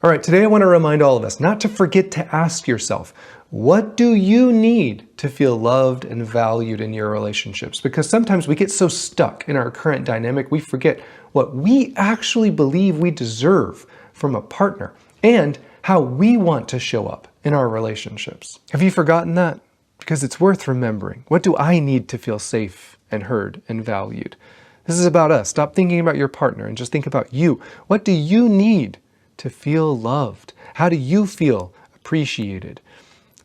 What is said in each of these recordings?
All right, today I want to remind all of us not to forget to ask yourself, what do you need to feel loved and valued in your relationships? Because sometimes we get so stuck in our current dynamic, we forget what we actually believe we deserve from a partner and how we want to show up in our relationships. Have you forgotten that? Because it's worth remembering. What do I need to feel safe and heard and valued? This is about us. Stop thinking about your partner and just think about you. What do you need to feel loved? How do you feel appreciated?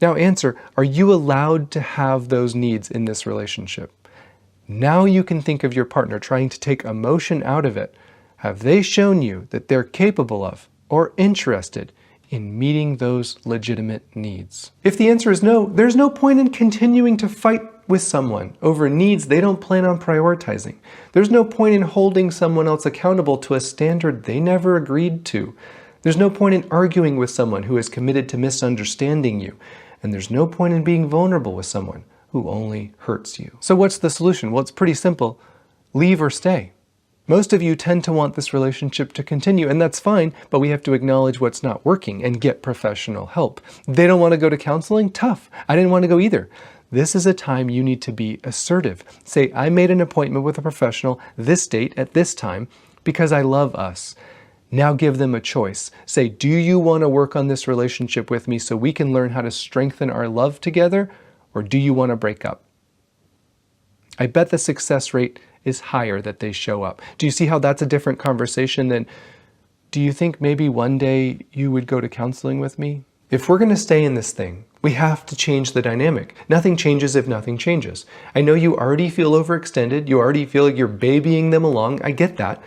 Now answer, are you allowed to have those needs in this relationship? Now you can think of your partner trying to take emotion out of it. Have they shown you that they're capable of or interested in meeting those legitimate needs? If the answer is no, there's no point in continuing to fight with someone over needs they don't plan on prioritizing. There's no point in holding someone else accountable to a standard they never agreed to. There's no point in arguing with someone who is committed to misunderstanding you. And there's no point in being vulnerable with someone who only hurts you. So what's the solution? Well, it's pretty simple. Leave or stay. Most of you tend to want this relationship to continue, and that's fine, but we have to acknowledge what's not working and get professional help. They don't want to go to counseling? Tough. I didn't want to go either. This is a time you need to be assertive. Say, I made an appointment with a professional this date at this time because I love us. Now give them a choice. Say, do you want to work on this relationship with me so we can learn how to strengthen our love together, or do you want to break up? I bet the success rate is higher that they show up. Do you see how that's a different conversation than, do you think maybe one day you would go to counseling with me? If we're going to stay in this thing, we have to change the dynamic. Nothing changes if nothing changes. I know you already feel overextended. You already feel like you're babying them along. I get that.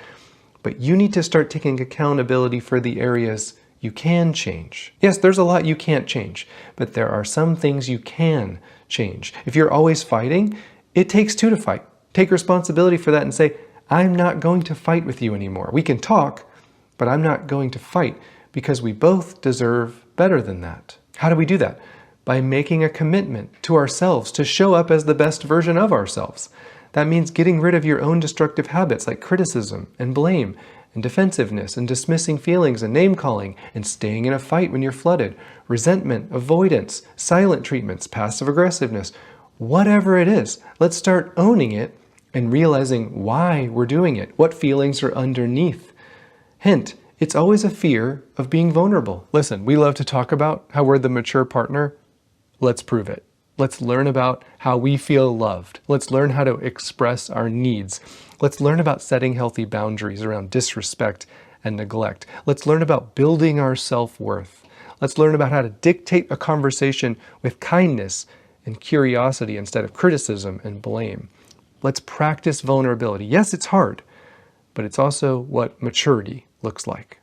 But you need to start taking accountability for the areas you can change. Yes, there's a lot you can't change, but there are some things you can change. If you're always fighting, it takes two to fight. Take responsibility for that and say, I'm not going to fight with you anymore. We can talk, but I'm not going to fight because we both deserve better than that. How do we do that? By making a commitment to ourselves to show up as the best version of ourselves. That means getting rid of your own destructive habits like criticism and blame and defensiveness and dismissing feelings and name-calling and staying in a fight when you're flooded, resentment, avoidance, silent treatments, passive aggressiveness, whatever it is. Let's start owning it and realizing why we're doing it, what feelings are underneath. Hint, it's always a fear of being vulnerable. Listen, we love to talk about how we're the mature partner. Let's prove it. Let's learn about how we feel loved. Let's learn how to express our needs. Let's learn about setting healthy boundaries around disrespect and neglect. Let's learn about building our self-worth. Let's learn about how to dictate a conversation with kindness and curiosity instead of criticism and blame. Let's practice vulnerability. Yes, it's hard, but it's also what maturity looks like.